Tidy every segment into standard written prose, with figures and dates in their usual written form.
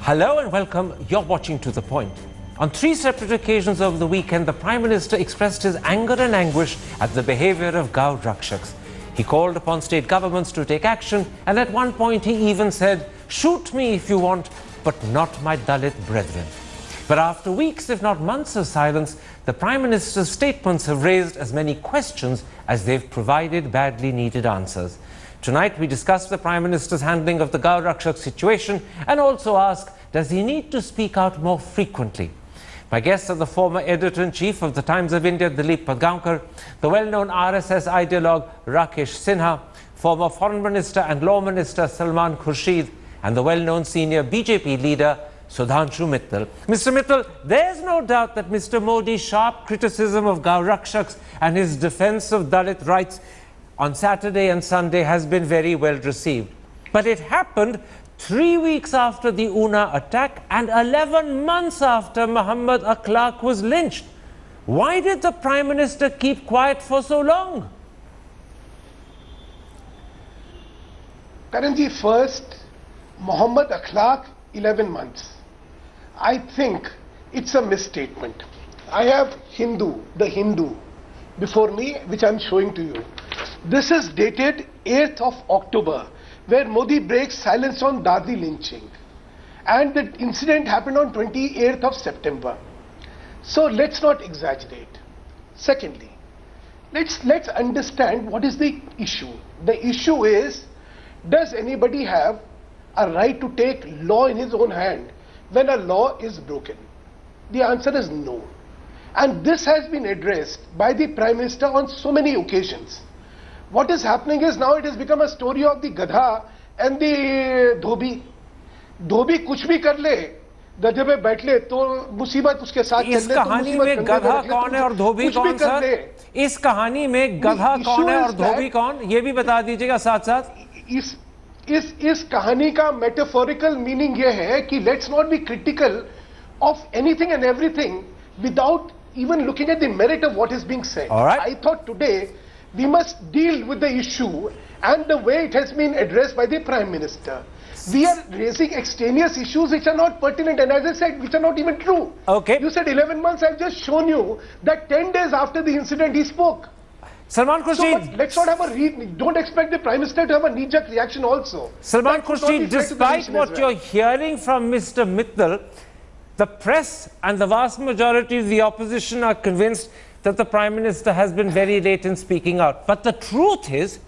Hello and welcome. You're watching To The Point. On 3 separate occasions over the weekend, the Prime Minister expressed his anger and anguish at the behaviour of Gau Rakshaks. He called upon state governments to take action, and at one point he even said, "Shoot me if you want, but not my Dalit brethren." But after weeks, if not months of silence, the Prime Minister's statements have raised as many questions as they've provided badly needed answers. Tonight, we discuss the Prime Minister's handling of the Gau Rakshak situation and also ask, does he need to speak out more frequently? My guests are the former editor-in-chief of the Times of India, Dilip Padgaonkar, the well-known RSS ideologue Rakesh Sinha, former Foreign Minister and Law Minister Salman Khurshid, and the well-known senior BJP leader Sudhanshu Mittal. Mr. Mittal, there's no doubt that Mr. Modi's sharp criticism of Gau Rakshaks and his defence of Dalit rights on Saturday and Sunday has been very well received. But it happened 3 weeks after the Una attack and 11 months after Mohammed Akhlaq was lynched. Why did the Prime Minister keep quiet for so long? Karanji, first, Mohammed Akhlaq, 11 months. I think it's a misstatement. I have the Hindu, before me, which I'm showing to you. This is dated 8th of October, where Modi breaks silence on Dadri lynching. And the incident happened on 28th of September. So let's not exaggerate. Secondly, let's understand what is the issue. The issue is, does anybody have a right to take law in his own hand when a law is broken? The answer is no. And this has been addressed by the Prime Minister on so many occasions. What is happening is now it has become a story of the Gadha and the Dhobi. Dhobi कुछ भी कर ले, गधे पे बैठ ले तो मुसीबत उसके साथ चल ले। इस कहानी में गधा कौन है और धोबी कौन सर? इस कहानी में गधा कौन है और धोबी कौन? ये भी बता दीजिएगा साथ-साथ। इस कहानी का मेटाफोरिकल मीनिंग ये है कि let's not be critical of anything and everything without even looking at the merit of what is being said. All right. I thought today we must deal with the issue and the way it has been addressed by the Prime Minister. We are raising extraneous issues which are not pertinent, and as I said, which are not even true. Okay. You said 11 months, I've just shown you that 10 days after the incident he spoke. Salman Khurshid. So, let's not have don't expect the Prime Minister to have a knee-jerk reaction also. Salman Khurshid, despite what you're hearing from Mr. Mittal, the press and the vast majority of the opposition are convinced that the Prime Minister has been very late in speaking out. But the truth is,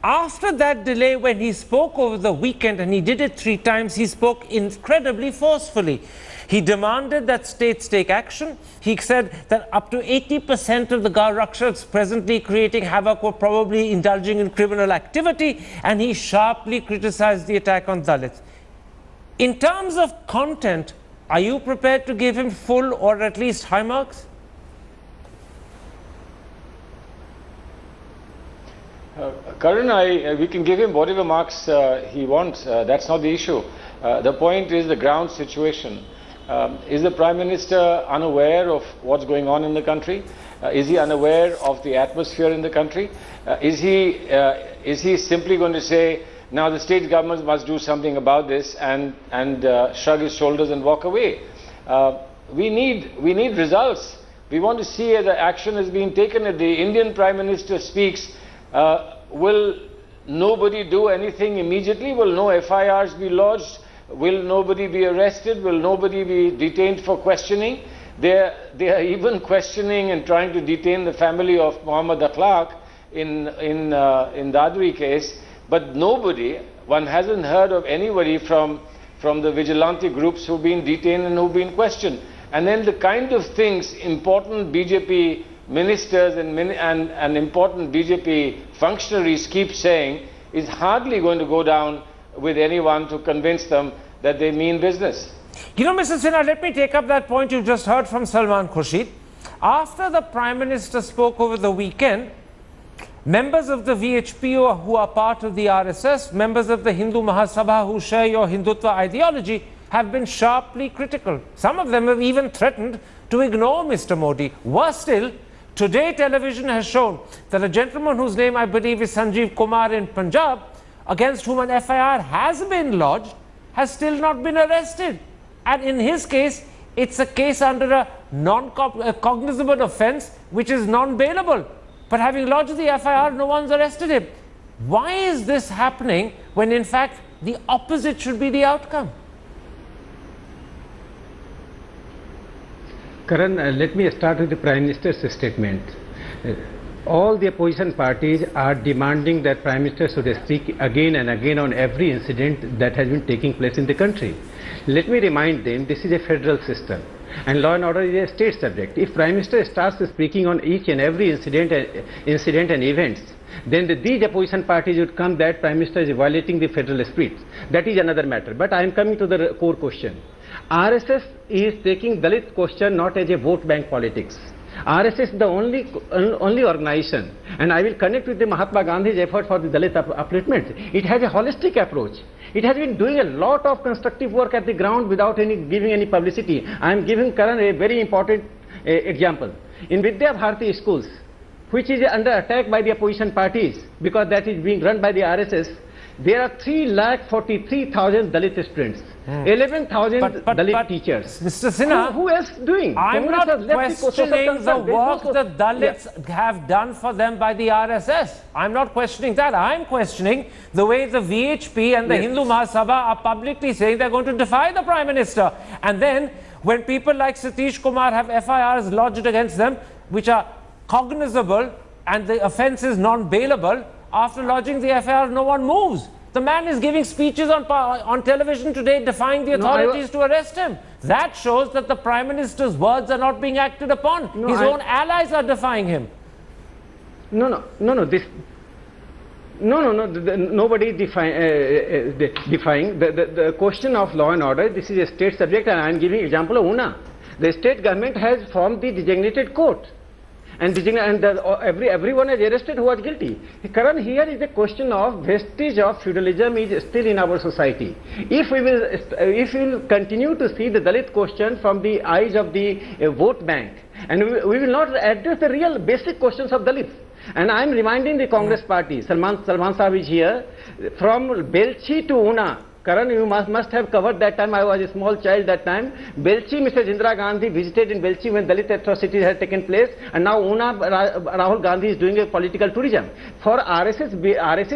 after that delay when he spoke over the weekend, and he did it 3 times, he spoke incredibly forcefully. He demanded that states take action. He said that up to 80% of the Gau Rakshaks presently creating havoc were probably indulging in criminal activity, and he sharply criticized the attack on Dalits. In terms of content, are you prepared to give him full or at least high marks? Karan, we can give him whatever marks he wants. That's not the issue. The point is the ground situation. Is the Prime Minister unaware of what's going on in the country? Is he unaware of the atmosphere in the country? Is he simply going to say, now the state governments must do something about this and shrug his shoulders and walk away? We need results. We want to see the action is being taken. If the Indian Prime Minister speaks, will nobody do anything immediately? Will no FIRs be lodged? Will nobody be arrested? Will nobody be detained for questioning? They are even questioning and trying to detain the family of Mohammed Akhlaq in Dadri case. But nobody, one hasn't heard of anybody from the vigilante groups who've been detained and who've been questioned. And then the kind of things important BJP ministers and important BJP functionaries keep saying is hardly going to go down with anyone to convince them that they mean business. You know, Mr. Sinha, let me take up that point you just heard from Salman Khurshid. After the Prime Minister spoke over the weekend, members of the VHP who are part of the RSS, members of the Hindu Mahasabha who share your Hindutva ideology, have been sharply critical. Some of them have even threatened to ignore Mr. Modi. Worse still, today television has shown that a gentleman whose name I believe is Sanjeev Kumar in Punjab, against whom an FIR has been lodged, has still not been arrested. And in his case, it's a case under a non-cognizable offence, which is non-bailable. But having lodged the FIR, no one's arrested him. Why is this happening when, in fact, the opposite should be the outcome? Karan, let me start with the Prime Minister's statement. All the opposition parties are demanding that Prime Minister should speak again and again on every incident that has been taking place in the country. Let me remind them, this is a federal system and law and order is a state subject. If Prime Minister starts speaking on each and every incident and events, then these opposition parties would come that Prime Minister is violating the federal spirit. That is another matter. But I am coming to the core question. RSS is taking Dalit question not as a vote bank politics. RSS is the only organization, and I will connect with the Mahatma Gandhi's effort for the Dalit upliftment. It has a holistic approach. It has been doing a lot of constructive work at the ground without giving any publicity. I am giving Karan a very important example. In Vidya Bharati schools, which is under attack by the opposition parties because that is being run by the RSS, there are 3,43,000 Dalit students, 11,000 Dalit teachers. Mr. Sinha, who else doing? I'm not questioning the work the Dalits have done for them by the RSS. I'm not questioning that. I'm questioning the way the VHP and the Hindu Mahasabha are publicly saying they're going to defy the Prime Minister. And then when people like Satish Kumar have FIRs lodged against them, which are cognizable and the offence is non-bailable, after lodging the FIR, no one moves. The man is giving speeches on television today defying the authorities to arrest him. That shows that the Prime Minister's words are not being acted upon. His own allies are defying him. Nobody is defying. The question of law and order, this is a state subject, and I am giving example of Una. The state government has formed the designated court. And everyone is arrested who was guilty. Karan, here is a question of vestige of feudalism is still in our society. If we will continue to see the Dalit question from the eyes of the vote bank, and we will not address the real basic questions of Dalits. And I am reminding the Congress party, Salman Sahib is here, from Belchi to Una. Karan, you must have covered that time. I was a small child that time. Belchi, Mrs. Indira Gandhi visited in Belchi when Dalit atrocities had taken place, and now Una, Rahul Gandhi is doing a political tourism. For RSS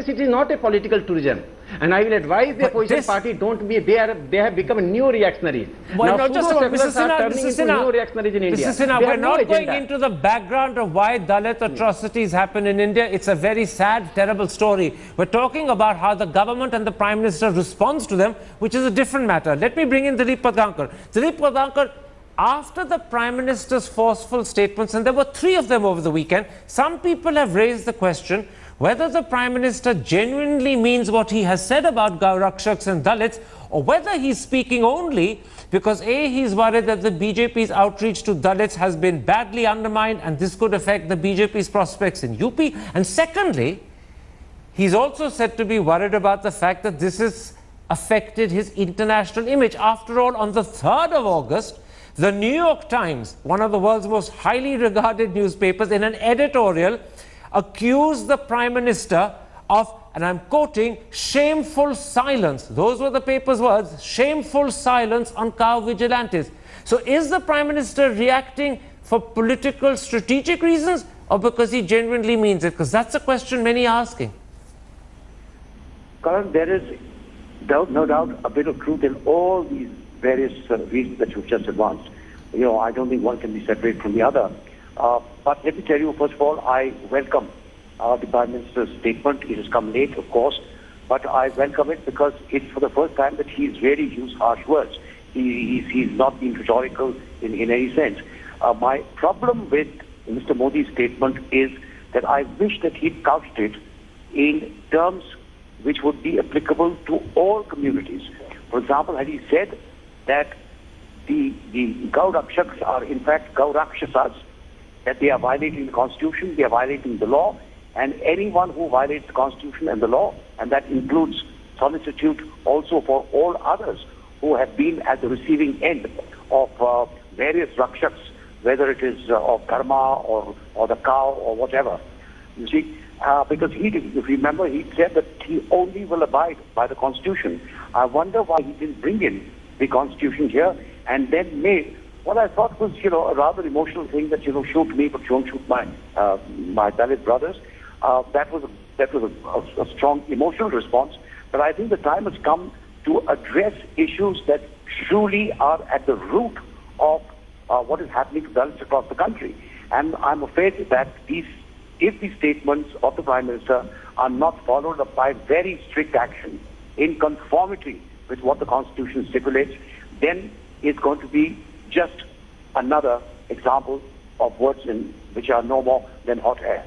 it is not a political tourism. And I will advise the opposition party, they have become neo-reactionaries. Well, now, Mr. Sinha, we're not going into the background of why Dalit atrocities happen in India. It's a very sad, terrible story. We're talking about how the government and the Prime Minister responds to them, which is a different matter. Let me bring in Dilip Padgankar. Dilip Padgankar, after the Prime Minister's forceful statements, and there were 3 of them over the weekend, some people have raised the question whether the Prime Minister genuinely means what he has said about Gaurakshaks and Dalits, or whether he's speaking only because A, he's worried that the BJP's outreach to Dalits has been badly undermined and this could affect the BJP's prospects in UP, and secondly, he's also said to be worried about the fact that this has affected his international image. After all, on the 3rd of August, the New York Times, one of the world's most highly regarded newspapers, in an editorial accused the Prime Minister of, and I'm quoting, shameful silence. Those were the paper's words, shameful silence on cow vigilantes. So is the Prime Minister reacting for political strategic reasons or because he genuinely means it? Because that's a question many are asking. Karan, there is no doubt a bit of truth in all these various reasons that you've just advanced. I don't think one can be separated from the other. But let me tell you, first of all, I welcome the Prime Minister's statement. It has come late, of course, but I welcome it because it's for the first time that he's really used harsh words. He's not been rhetorical in any sense. My problem with Mr. Modi's statement is that I wish that he'd couched it in terms which would be applicable to all communities. For example, had he said that the Gaurakshaks are in fact Gaurakshasas, that they are violating the Constitution, they are violating the law, and anyone who violates the Constitution and the law, and that includes solicitude also for all others who have been at the receiving end of various rakshaks, whether it is of dharma or the cow or whatever. You see, because if you remember, he said that he only will abide by the Constitution. I wonder why he didn't bring in the Constitution here, and then made what I thought was, a rather emotional thing that, shoot me, but don't shoot my Dalit brothers. That was a strong emotional response. But I think the time has come to address issues that truly are at the root of what is happening to Dalits across the country. And I'm afraid that if these statements of the Prime Minister are not followed up by very strict action in conformity with what the Constitution stipulates, then it's going to be just another example of words which are no more than hot air.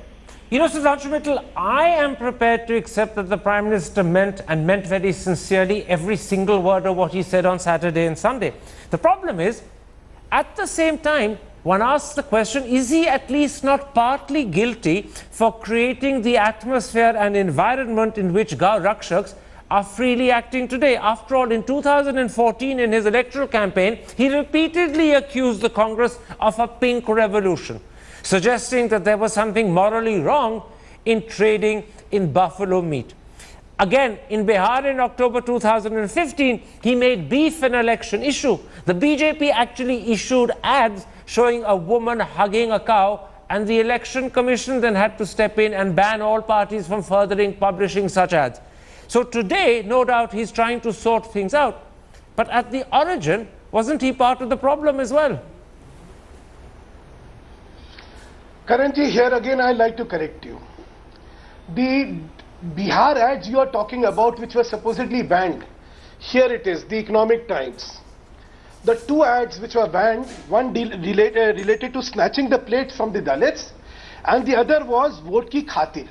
Sudhanshu Mittal, I am prepared to accept that the Prime Minister meant very sincerely every single word of what he said on Saturday and Sunday. The problem is, at the same time, one asks the question, is he at least not partly guilty for creating the atmosphere and environment in which Gau Rakshaks are freely acting today? After all, in 2014, in his electoral campaign, he repeatedly accused the Congress of a pink revolution, suggesting that there was something morally wrong in trading in buffalo meat. Again, in Bihar in October 2015, he made beef an election issue. The BJP actually issued ads showing a woman hugging a cow, and the Election Commission then had to step in and ban all parties from publishing such ads. So today, no doubt, he's trying to sort things out. But at the origin, wasn't he part of the problem as well? Karanji, here again I'd like to correct you. The Bihar ads you are talking about, which were supposedly banned, here it is, the Economic Times. The two ads which were banned, one related to snatching the plates from the Dalits, and the other was vote ki khatir.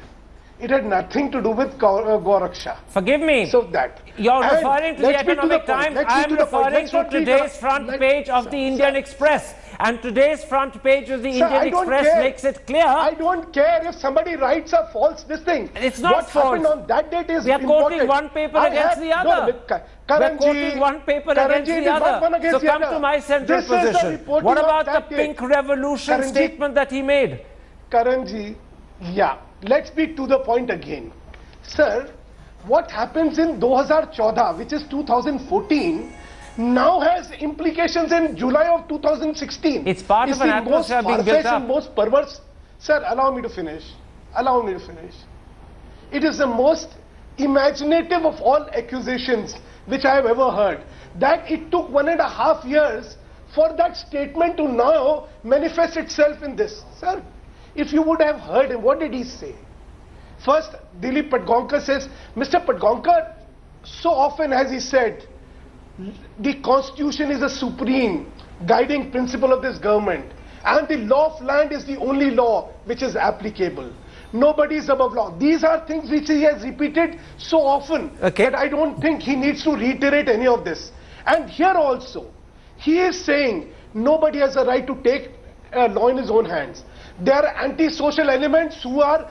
It had nothing to do with Gauraksha. Forgive me. So that. You're referring to the Economic Times. I'm referring to today's front page of the Indian Express. And today's front page of the Indian Express makes it clear. I don't care if somebody writes a false this thing. It's not what false. Happened on that date is we are important. quoting one paper against the other. We are quoting one paper against the other. So come to my central position. What about the pink revolution statement that he made? Karanji, yeah. Let's be to the point again. Sir, what happens in 2014, which is 2014, now has implications in July of 2016. It's part of an atmosphere being built up. Most perverse. Sir, allow me to finish. Allow me to finish. It is the most imaginative of all accusations which I have ever heard. That it took 1.5 years for that statement to now manifest itself in this. Sir, if you would have heard him, what did he say? First, Dilip Padgaonkar says, Mr. Padgaonkar, so often has he said, the Constitution is a supreme guiding principle of this government, and the law of land is the only law which is applicable. Nobody is above law. These are things which he has repeated so often that I don't think he needs to reiterate any of this. And here also, he is saying nobody has a right to take law in his own hands. There are anti-social elements who are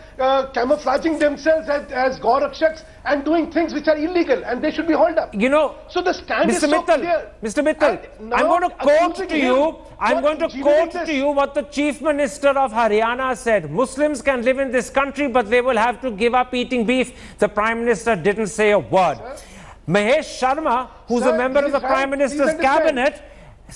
camouflaging themselves as Gaurakshaks and doing things which are illegal, and they should be hauled up. So the stand is so clear. Mr. Mittal, I'm going to quote to you. I'm going to quote to you what the Chief Minister of Haryana said. Muslims can live in this country, but they will have to give up eating beef. The Prime Minister didn't say a word. Mahesh Sharma, who's a member of the Prime Minister's cabinet,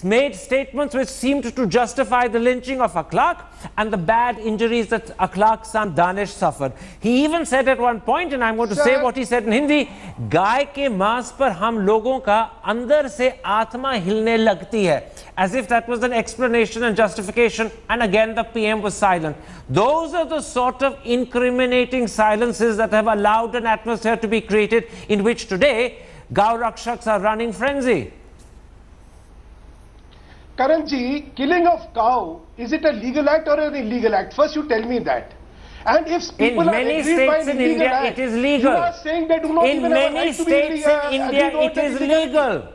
made statements which seemed to justify the lynching of Akhlaq and the bad injuries that Akhlaq's son Danish suffered. He even said at one point, and I'm going to say what he said in Hindi, गाय के मांस पर हम लोगों का अंदर से आत्मा हिलने लगती है. As if that was an explanation and justification, and again the PM was silent. Those are the sort of incriminating silences that have allowed an atmosphere to be created in which today Gau Rakshaks are running frenzy. Karanji, killing of cow, is it a legal act or an illegal act? First you tell me that. And if people in many states in India act, it is legal. You are saying they do not in even many have a right states to be in India it is legal.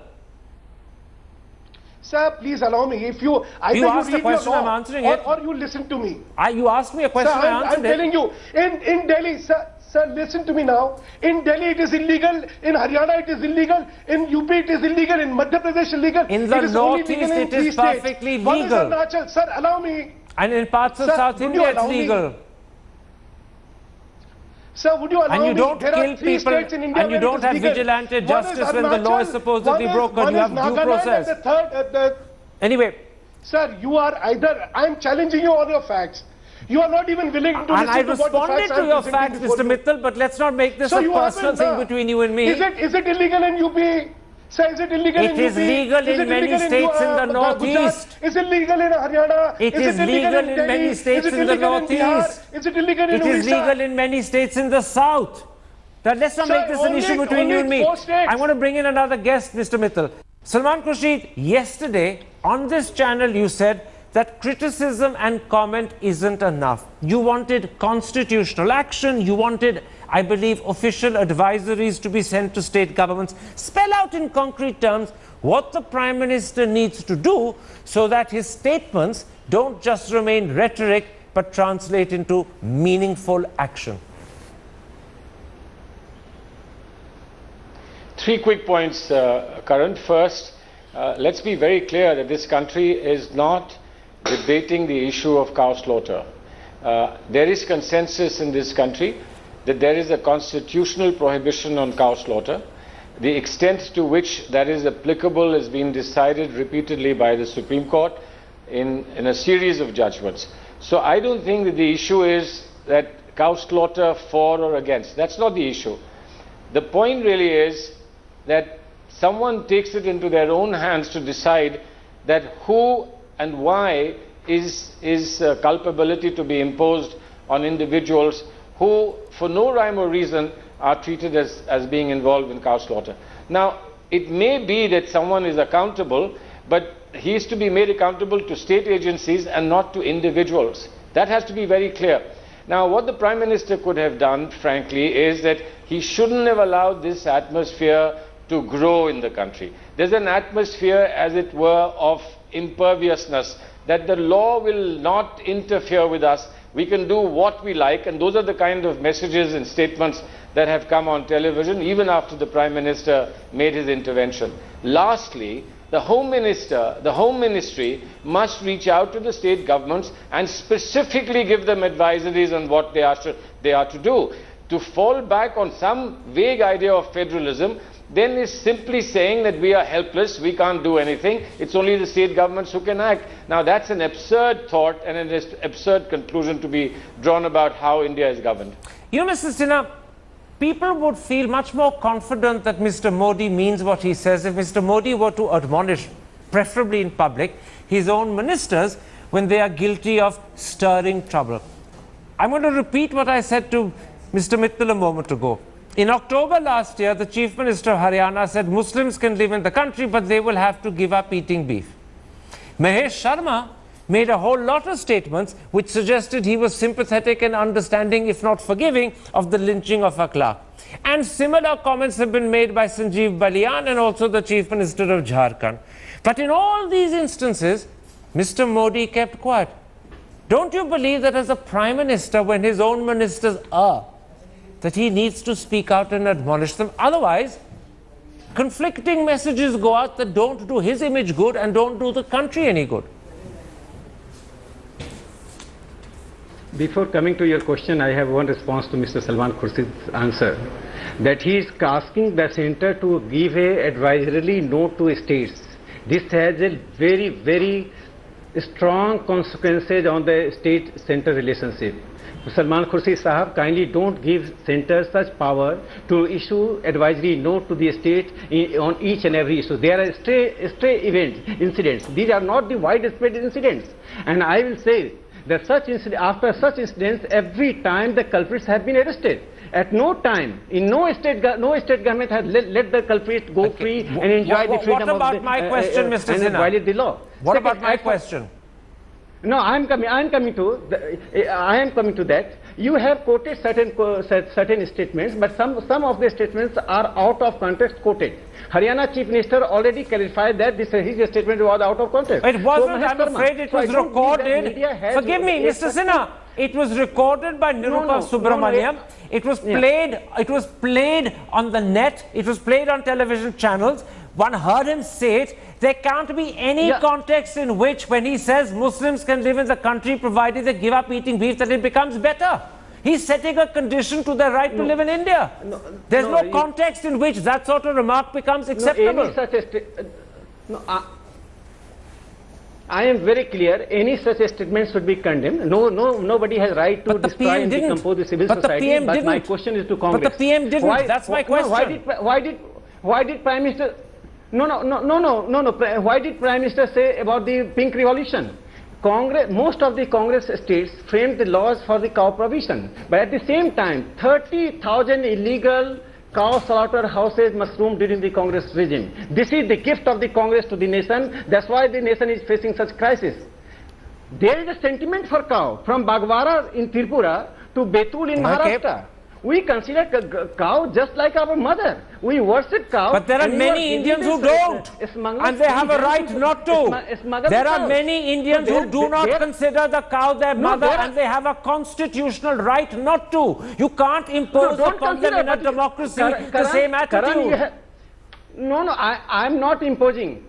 Sir, please allow me. If you asked the question, I'm answering it. Or you listen to me. You asked me a question, sir, I answered I'm telling you, in Delhi, sir, listen to me now. In Delhi it is illegal, in Haryana it is illegal, in UP it is illegal, in Madhya Pradesh illegal. In the northeast it is perfectly legal. One is Arunachal. Sir, allow me. And in parts of South India it's legal. Sir, would you allow And you me? don't There kill are three people, states in India and you where it don't is have legal. vigilante One is justice when the law is Arunachal, supposedly broken. one You is have due Nagaland, process. and the third, Anyway, sir, you are either, I am challenging you on your facts. You are not even willing to and listen I to what the responded facts to I'm your presenting facts, before Mr. you. Mittal, but let's not make this So a you personal haven't, thing between you and me. Is it illegal in UP? Sir, is it illegal in UP? It is legal Is in it many illegal states in the Gujarat? northeast. Is it legal in Haryana? It is legal in Delhi? many states Is it in the illegal in Bihar? northeast. Is it illegal in It is Odisha? legal in many states in the south. Now, let's not Sir, make this an issue between you and me. 4 states. I want to bring in another guest, Mr. Mittal. Salman Khurshid, yesterday on this channel you said that criticism and comment isn't enough. You wanted constitutional action. You wanted, I believe, official advisories to be sent to state governments. Spell out in concrete terms what the Prime Minister needs to do so that his statements don't just remain rhetoric but translate into meaningful action. 3 quick points, Karan. First, let's be very clear that this country is not debating the issue of cow slaughter. There is consensus in this country that there is a constitutional prohibition on cow slaughter. The extent to which that is applicable has been decided repeatedly by the Supreme Court in a series of judgments. So I don't think that the issue is that cow slaughter for or against. That's not the issue. The point really is that someone takes it into their own hands to decide that who and why is culpability to be imposed on individuals who, for no rhyme or reason, are treated as being involved in cow slaughter. Now, it may be that someone is accountable, but he is to be made accountable to state agencies and not to individuals. That has to be very clear. Now, what the Prime Minister could have done, frankly, is that he shouldn't have allowed this atmosphere to grow in the country. There's an atmosphere, as it were, of imperviousness, that the law will not interfere with us. We can do what we like, and those are the kind of messages and statements that have come on television, even after the Prime Minister made his intervention. Lastly, the Home Ministry must reach out to the state governments and specifically give them advisories on what they are to do. To fall back on some vague idea of federalism then is simply saying that we are helpless, we can't do anything, it's only the state governments who can act. Now that's an absurd thought and an absurd conclusion to be drawn about how India is governed. You know, Mr. Sinha, people would feel much more confident that Mr. Modi means what he says if Mr. Modi were to admonish, preferably in public, his own ministers when they are guilty of stirring trouble. I'm going to repeat what I said to Mr. Mittal a moment ago. In October last year, the Chief Minister of Haryana said Muslims can live in the country, but they will have to give up eating beef. Mahesh Sharma made a whole lot of statements which suggested he was sympathetic and understanding, if not forgiving, of the lynching of Akhlaq. And similar comments have been made by Sanjeev Balian and also the Chief Minister of Jharkhand. But in all these instances, Mr. Modi kept quiet. Don't you believe that as a Prime Minister, when his own ministers are, that he needs to speak out and admonish them? Otherwise, conflicting messages go out that don't do his image good and don't do the country any good. Before coming to your question, I have one response to Mr. Salman Khurshid's answer, that he is asking the center to give a advisory note to states. This has a very, very strong consequences on the state-center relationship. Salman Khurshid Sahab, kindly don't give center such power to issue advisory note to the state on each and every issue. There are stray incidents. These are not the widespread incidents. And I will say that after such incidents, every time the culprits have been arrested. At no time, in no state government has let the culprit go free and enjoy the freedom of What about my question, Mr. Sinha? And violate the law. What about my question? No, I am coming to that. You have quoted certain statements, but some of the statements are out of context quoted. Haryana Chief Minister already clarified that his statement was out of context. It wasn't. I'm afraid it was recorded. Forgive me, Mr. Sinha. It was recorded by Nirupa Subramaniam. It was played. It was played on the net. It was played on television channels. One heard him say it. There can't be any context in which, when he says Muslims can live in the country provided they give up eating beef, that it becomes better. He's setting a condition to their right to live in India. There's no context in which that sort of remark becomes acceptable. Any such I am very clear. Any such statement should be condemned. Nobody has right to destroy and decompose the civil society. But my question is to Congress. But the PM didn't. That's my question. Why did Prime Minister? No. Why did Prime Minister say about the pink revolution? Congress, most of the Congress states framed the laws for the cow provision, but at the same time, 30,000 illegal cow slaughterhouses mushroomed during the Congress regime. This is the gift of the Congress to the nation. That's why the nation is facing such crisis. There is a sentiment for cow from Bagwara in Tripura to Betul in Maharashtra. We consider cow just like our mother. We worship cow. But there are many Indians who don't. And they have a right not to. There are many Indians who do not consider the cow their mother, and they have a constitutional right not to. You can't impose upon them in a democracy the same attitude. I am not imposing.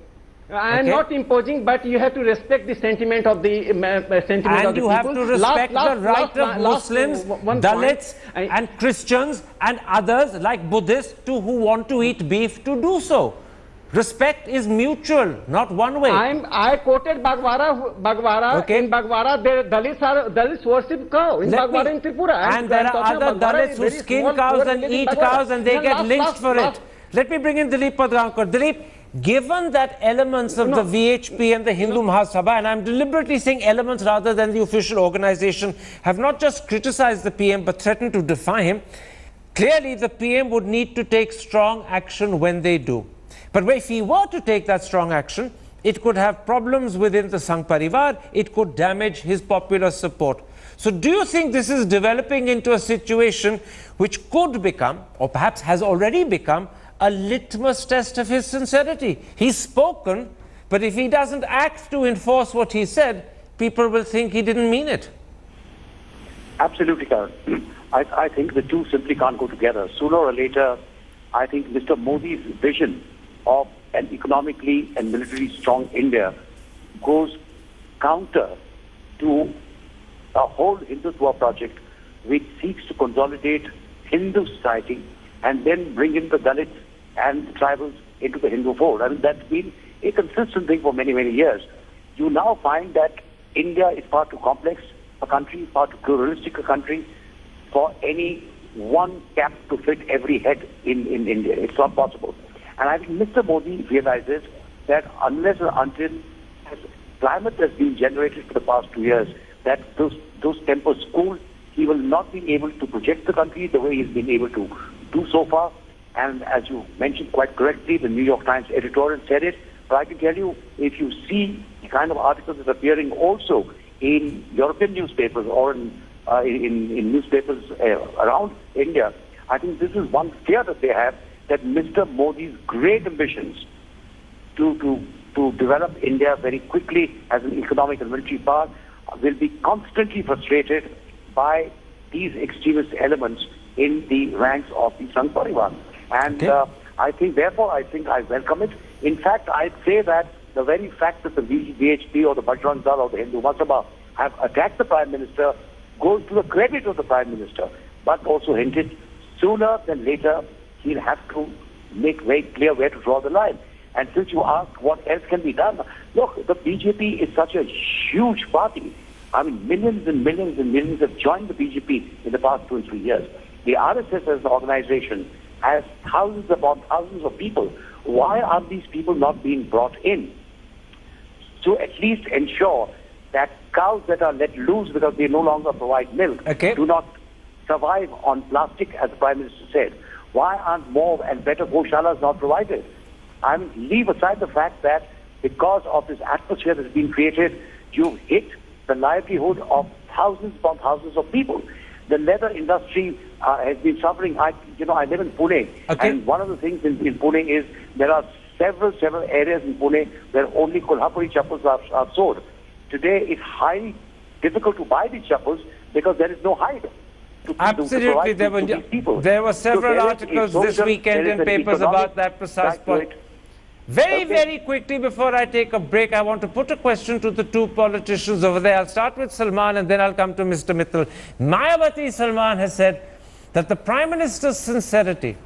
I am not imposing, but you have to respect the sentiment of the sentiment of the people. And you have to respect the right of Muslims, Dalits, and Christians and others like Buddhists who want to eat beef to do so. Respect is mutual, not one way. I quoted Bagwara. Okay. In Bagwara, Dalits worship cow. In Bagwara, in Tripura. And there are other Dalits who skin cows and eat cows, and they get lynched for it. Let me bring in Dilip Padgaonkar. Dilip, given that elements of the VHP and the Hindu Mahasabha, and I'm deliberately saying elements rather than the official organization, have not just criticized the PM but threatened to defy him, clearly the PM would need to take strong action when they do. But if he were to take that strong action, it could have problems within the Sangh Parivar, it could damage his popular support. So do you think this is developing into a situation which could become, or perhaps has already become, a litmus test of his sincerity? He's spoken, but if he doesn't act to enforce what he said, people will think he didn't mean it. Absolutely, Karan. I think the two simply can't go together. Sooner or later, I think Mr. Modi's vision of an economically and militarily strong India goes counter to a whole Hindutva project which seeks to consolidate Hindu society and then bring in the Dalits and the tribals into the Hindu fold. I mean, that's been a consistent thing for many, many years. You now find that India is far too complex a country, far too pluralistic a country for any one cap to fit every head in India. It's not possible. And I think Mr. Modi realizes that unless and until climate has been generated for the past 2 years, that those tempers cool, he will not be able to project the country the way he's been able to do so far. And as you mentioned quite correctly, the New York Times editorial said it. But I can tell you, if you see the kind of articles that are appearing also in European newspapers or in newspapers around India, I think this is one fear that they have, that Mr. Modi's great ambitions to develop India very quickly as an economic and military power will be constantly frustrated by these extremist elements in the ranks of the Sangh Parivar. And I think, therefore, I welcome it. In fact, I'd say that the very fact that the VHP or the Bajrang Dal or the Hindu Mahasabha have attacked the Prime Minister goes to the credit of the Prime Minister, but also hinted sooner than later he'll have to make very clear where to draw the line. And since you ask what else can be done, look, the BJP is such a huge party. I mean, millions and millions and millions have joined the BJP in the past 2 and 3 years. The RSS as an organization has thousands upon thousands of people. Why are these people not being brought in to at least ensure that cows that are let loose because they no longer provide milk do not survive on plastic, as the Prime Minister said? Why aren't more and better goshalas not provided? I mean, leave aside the fact that because of this atmosphere that's been created, you've hit the livelihood of thousands upon thousands of people. The leather industry has been suffering. I live in Pune, and one of the things in Pune is there are several areas in Pune where only Kolhapuri chappals are sold. Today, it's highly difficult to buy these chappals because there is no hide. Absolutely, there were several articles this weekend in papers about that precise point. Very quickly before I take a break, I want to put a question to the two politicians over there. I'll start with Salman and then I'll come to Mr. Mittal. Mayawati Salman has said that the Prime Minister's sincerity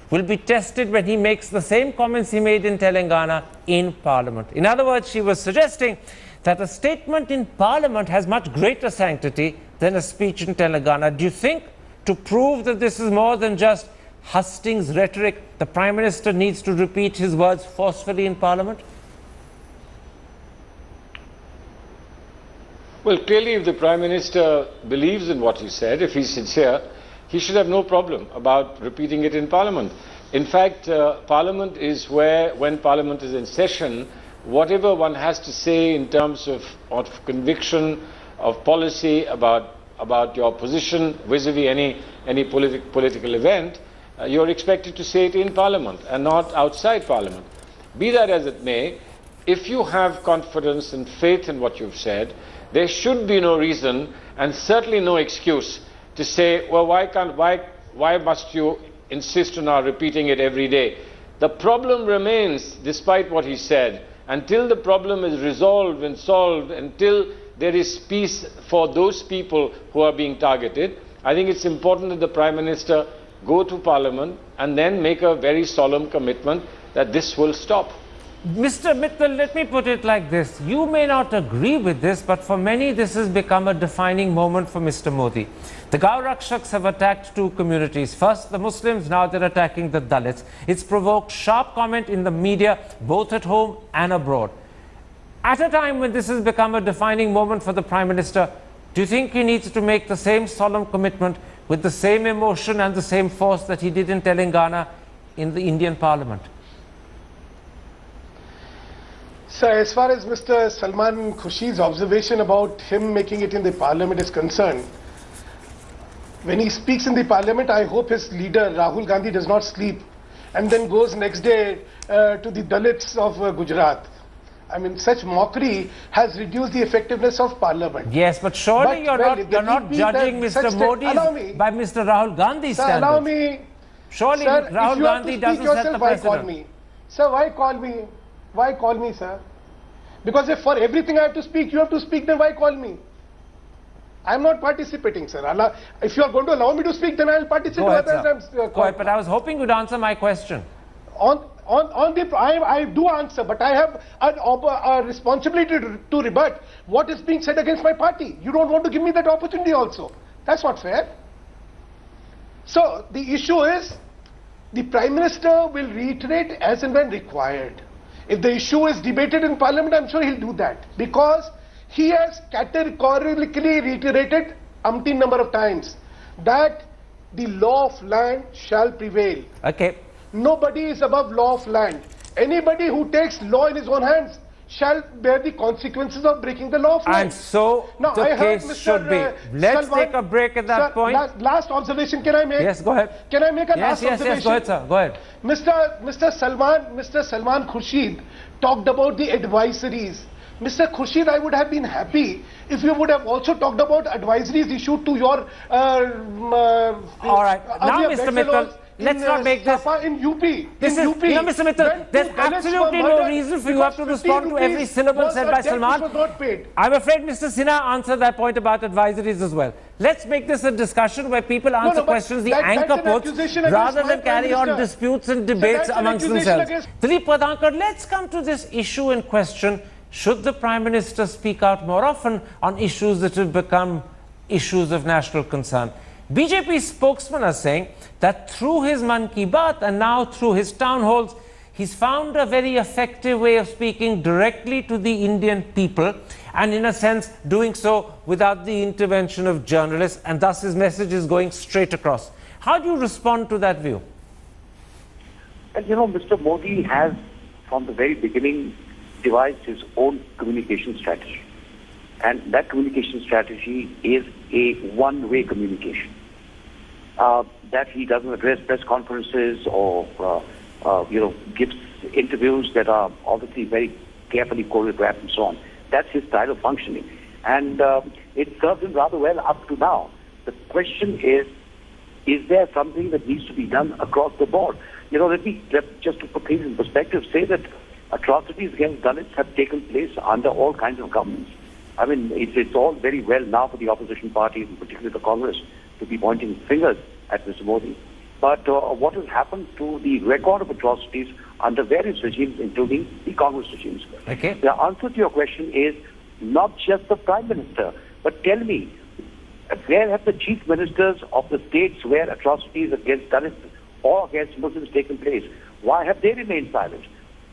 will be tested when he makes the same comments he made in Telangana in Parliament. In other words, she was suggesting that a statement in Parliament has much greater sanctity than a speech in Telangana. Do you think, to prove that this is more than just hustings rhetoric, the Prime Minister needs to repeat his words forcefully in Parliament? Well, clearly if the Prime Minister believes in what he said, if he's sincere, he should have no problem about repeating it in Parliament. In fact, Parliament is where, when Parliament is in session, whatever one has to say in terms of conviction, of policy, about your position vis-a-vis any political event, you're expected to say it in Parliament and not outside Parliament. Be that as it may, if you have confidence and faith in what you've said, there should be no reason and certainly no excuse to say, well, why must you insist on our repeating it every day? The problem remains, despite what he said, until the problem is resolved and solved, until there is peace for those people who are being targeted. I think it's important that the Prime Minister go to Parliament and then make a very solemn commitment that this will stop. Mr. Mittal, let me put it like this. You may not agree with this, but for many this has become a defining moment for Mr. Modi. The Gau Rakshaks have attacked two communities. First the Muslims, now they're attacking the Dalits. It's provoked sharp comment in the media, both at home and abroad. At a time when this has become a defining moment for the Prime Minister, do you think he needs to make the same solemn commitment with the same emotion and the same force that he did in Telangana in the Indian Parliament? So as far as Mr. Salman Khurshid's observation about him making it in the Parliament is concerned, when he speaks in the Parliament, I hope his leader Rahul Gandhi does not sleep and then goes next day to the Dalits of Gujarat. I mean, such mockery has reduced the effectiveness of Parliament. Yes, but surely you're not judging Mr. Modi by Mr. Rahul Gandhi's standards. Allow me. Surely Sir, Rahul Gandhi doesn't set the precedent. Why call me? Sir, why call me? Why call me, sir? Because if for everything I have to speak, you have to speak, then why call me? I am not participating, sir. If you are going to allow me to speak, then I will participate. Go ahead, sir. Go ahead, but I was hoping you'd answer my question. I do answer, but I have a responsibility to rebut what is being said against my party. You don't want to give me that opportunity also. That's not fair. So the issue is, the Prime Minister will reiterate as and when required. If the issue is debated in Parliament, I'm sure he'll do that, because he has categorically reiterated umpteen number of times that the law of land shall prevail. Okay. Nobody is above law of land. Anybody who takes law in his own hands shall bear the consequences of breaking the law of land. And so now, the case should be. Let's take a break at that point. Last observation can I make? Yes, go ahead. Can I make a last observation? Yes, go ahead, sir. Go ahead. Mr. Salman Khurshid talked about the advisories. Mr. Khurshid, I would have been happy if you would have also talked about advisories issued to your all right. Now, Mr. Mittal, let's not make this in UP. No, Mr. Mittal, there's absolutely no reason for you have to respond to every syllable said by Salman. I'm afraid Mr. Sinha answered that point about advisories as well. Let's make this a discussion where people answer questions the anchor puts, rather than carry on disputes and debates amongst themselves. Dilip Pradhankar, let's come to this issue in question. Should the Prime Minister speak out more often on issues that have become issues of national concern? BJP spokesmen are saying that through his Man Ki Baat and now through his town halls, he's found a very effective way of speaking directly to the Indian people, and in a sense doing so without the intervention of journalists, and thus his message is going straight across. How do you respond to that view? And Mr. Modi has from the very beginning devised his own communication strategy. And that communication strategy is a one-way communication. That he doesn't address press conferences or, gives interviews that are obviously very carefully choreographed and so on. That's his style of functioning. And it serves him rather well up to now. The question is there something that needs to be done across the board? Let me just to put things in perspective, say that Atrocities against Dalits have taken place under all kinds of governments. I mean, it's all very well now for the opposition parties, and particularly the Congress, to be pointing fingers at Mr. Modi. But what has happened to the record of atrocities under various regimes, including the Congress regimes? Okay. The answer to your question is not just the Prime Minister, but tell me, where have the chief ministers of the states where atrocities against Dalits or against Muslims taken place, why have they remained silent?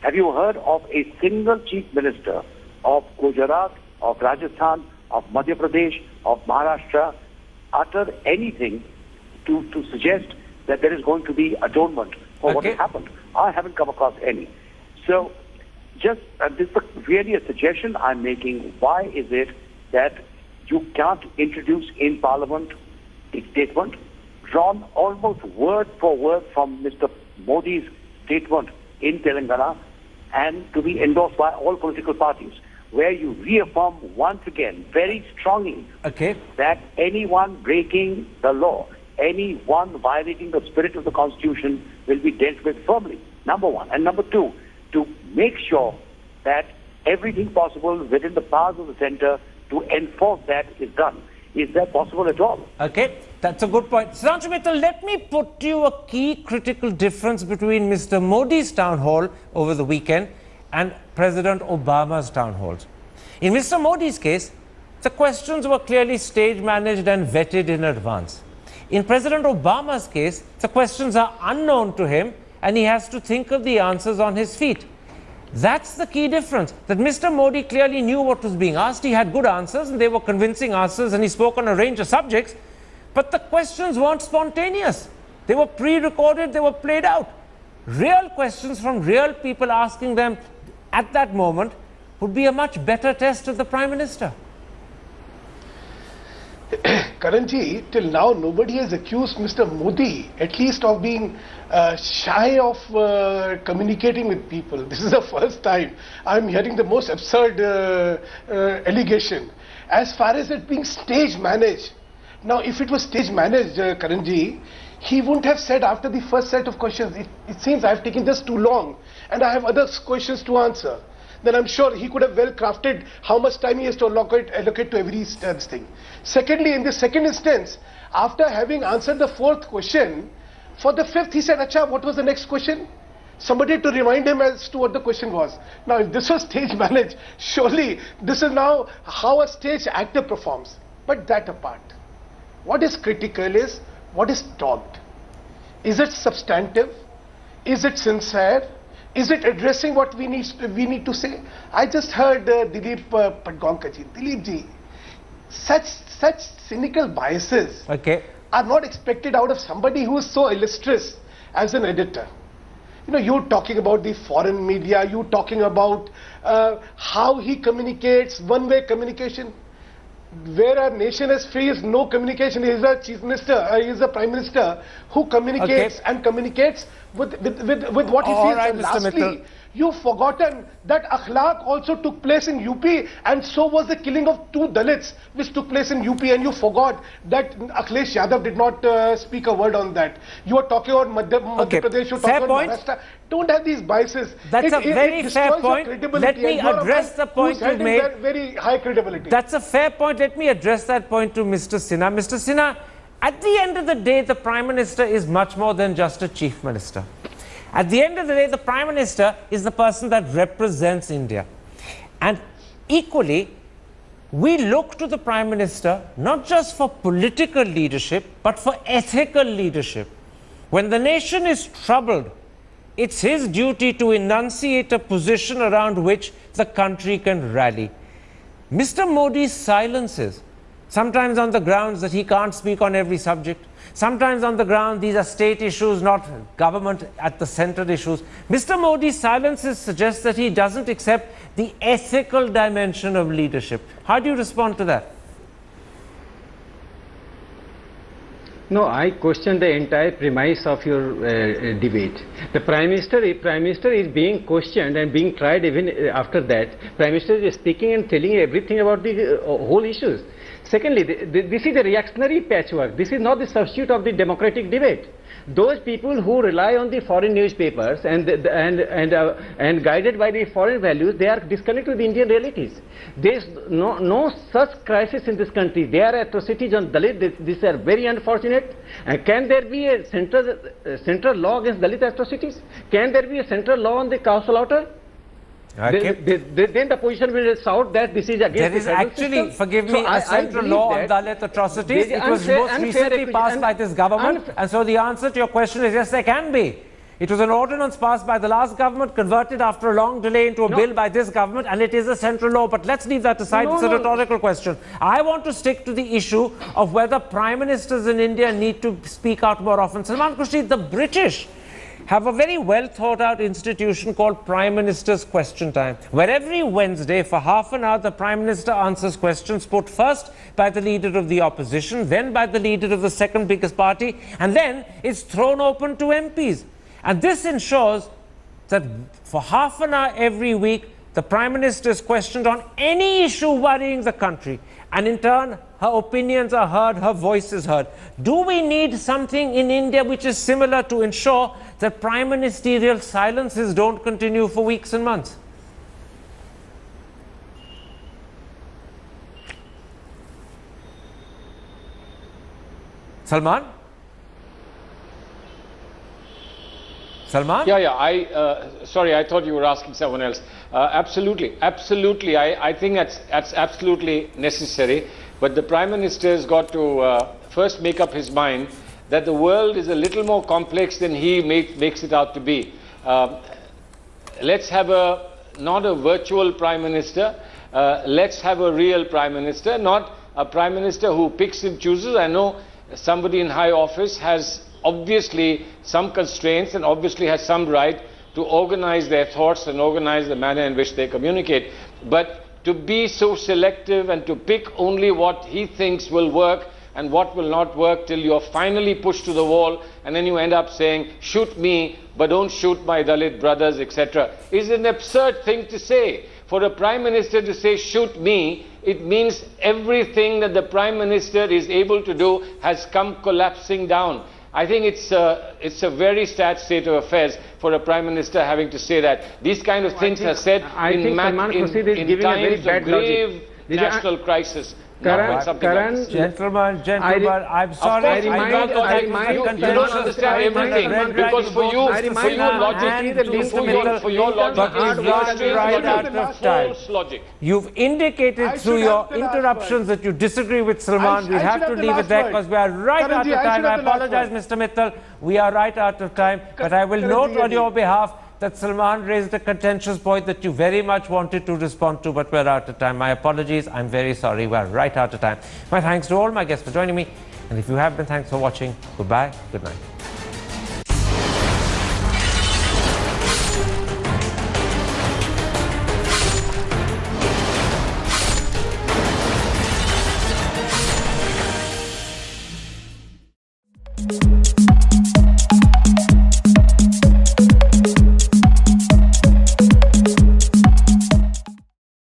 Have you heard of a single chief minister of Gujarat, of Rajasthan, of Madhya Pradesh, of Maharashtra utter anything to suggest that there is going to be atonement for what has happened? I haven't come across any. So, just this is really a suggestion I'm making. Why is it that you can't introduce in Parliament a statement drawn almost word for word from Mr. Modi's statement in Telangana and to be endorsed by all political parties, where you reaffirm once again very strongly that anyone breaking the law, anyone violating the spirit of the Constitution will be dealt with firmly, number one. And number two, to make sure that everything possible within the powers of the centre to enforce that is done. Is that possible at all? Okay, that's a good point. Sudhanshu Mittal, let me put to you a key critical difference between Mr. Modi's town hall over the weekend and President Obama's town halls. In Mr. Modi's case, the questions were clearly stage managed and vetted in advance. In President Obama's case, the questions are unknown to him and he has to think of the answers on his feet. That's the key difference, that Mr. Modi clearly knew what was being asked, he had good answers and they were convincing answers and he spoke on a range of subjects, but the questions weren't spontaneous. They were pre-recorded, they were played out. Real questions from real people asking them at that moment would be a much better test of the Prime Minister. Karanji, till now nobody has accused Mr. Modi, at least of being shy of communicating with people. This is the first time I'm hearing the most absurd allegation. As far as it being stage managed, now if it was stage managed, Karanji, he wouldn't have said after the first set of questions, it seems I've taken just too long and I have other questions to answer. Then I'm sure he could have well crafted how much time he has to allocate to every thing. Secondly, in the second instance, after having answered the fourth question, for the fifth he said, Acha, what was the next question? Somebody to remind him as to what the question was. Now if this was stage managed, surely this is now how a stage actor performs. But that apart, what is critical is what is talked. Is it substantive? Is it sincere? Is it addressing what we need to say? I just heard Dilip Padgaonkar ji. Dilip ji, such cynical biases are not expected out of somebody who is so illustrious as an editor. You know, you're talking about the foreign media, you're talking about how he communicates, one-way communication. Where our nation has faced no communication, he is a chief minister, he is a prime minister who communicates and communicates with what he feels. Right, and lastly, you've forgotten that Akhlaq also took place in UP and so was the killing of 2 Dalits which took place in UP, and you forgot that Akhilesh Yadav did not speak a word on that. You are talking about Madhya Pradesh, you are talking about Maharashtra. Don't have these biases. That's a very fair point. Let me address the point you made. Very high credibility. That's a fair point. Let me address that point to Mr. Sinha. Mr. Sinha, at the end of the day, the Prime Minister is much more than just a Chief Minister. At the end of the day, the Prime Minister is the person that represents India. And equally, we look to the Prime Minister not just for political leadership, but for ethical leadership. When the nation is troubled, it's his duty to enunciate a position around which the country can rally. Mr. Modi's silences, sometimes on the grounds that he can't speak on every subject, sometimes on the ground these are state issues, not government at the center issues. Mr. Modi's silences suggest that he doesn't accept the ethical dimension of leadership. How do you respond to that? No, I question the entire premise of your debate. The Prime Minister is being questioned and being tried even after that. Prime Minister is speaking and telling everything about the whole issues. Secondly, this is a reactionary patchwork. This is not the substitute of the democratic debate. Those people who rely on the foreign newspapers and guided by the foreign values, they are disconnected with the Indian realities. There is no such crisis in this country. There are atrocities on Dalit. These are very unfortunate. Can there be a central law against Dalit atrocities? Can there be a central law on the cow slaughter? Then the position will shout that this is against there is actually, forgive me, a central law on Dalit atrocities. It was most recently passed by this government, and so the answer to your question is yes, there can be. It was an ordinance passed by the last government, converted after a long delay into a bill by this government, and it is a central law. But let's leave that aside. It's a rhetorical question. I want to stick to the issue of whether prime ministers in India need to speak out more often. Salman Khurshid, the British have a very well thought out institution called Prime Minister's Question Time, where every Wednesday for half an hour the Prime Minister answers questions put first by the leader of the opposition, then by the leader of the second biggest party, and then it's thrown open to MPs. And this ensures that for half an hour every week the Prime Minister is questioned on any issue worrying the country, and in turn her opinions are heard, her voice is heard. Do we need something in India which is similar to ensure that prime ministerial silences don't continue for weeks and months? Salman? Salman? Yeah. Sorry, I thought you were asking someone else. Absolutely. I think that's absolutely necessary. But the Prime Minister has got to first make up his mind that the world is a little more complex than he makes it out to be. Let's have not a virtual Prime Minister. Let's have a real Prime Minister, not a Prime Minister who picks and chooses. I know somebody in high office has obviously some constraints and obviously has some right to organize their thoughts and organize the manner in which they communicate. But to be so selective and to pick only what he thinks will work and what will not work till you're finally pushed to the wall, and then you end up saying, shoot me, but don't shoot my Dalit brothers, etc., is an absurd thing to say. For a Prime Minister to say, shoot me, it means everything that the Prime Minister is able to do has come collapsing down. I think it's a very sad state of affairs for a Prime Minister having to say that. These kind of things are said in times of grave national crisis. Gentlemen, I'm sorry. You don't understand everything, because for you logic. You've indicated through your interruptions that you disagree with Salman. We'll have to leave it there because we are right out of time. I apologize, Mr. Mittal. We are right out of time. But I will note on your behalf that Salman raised a contentious point that you very much wanted to respond to, but we're out of time. My apologies. I'm very sorry. We're right out of time. My thanks to all my guests for joining me. And if you have been, thanks for watching. Goodbye. Good night.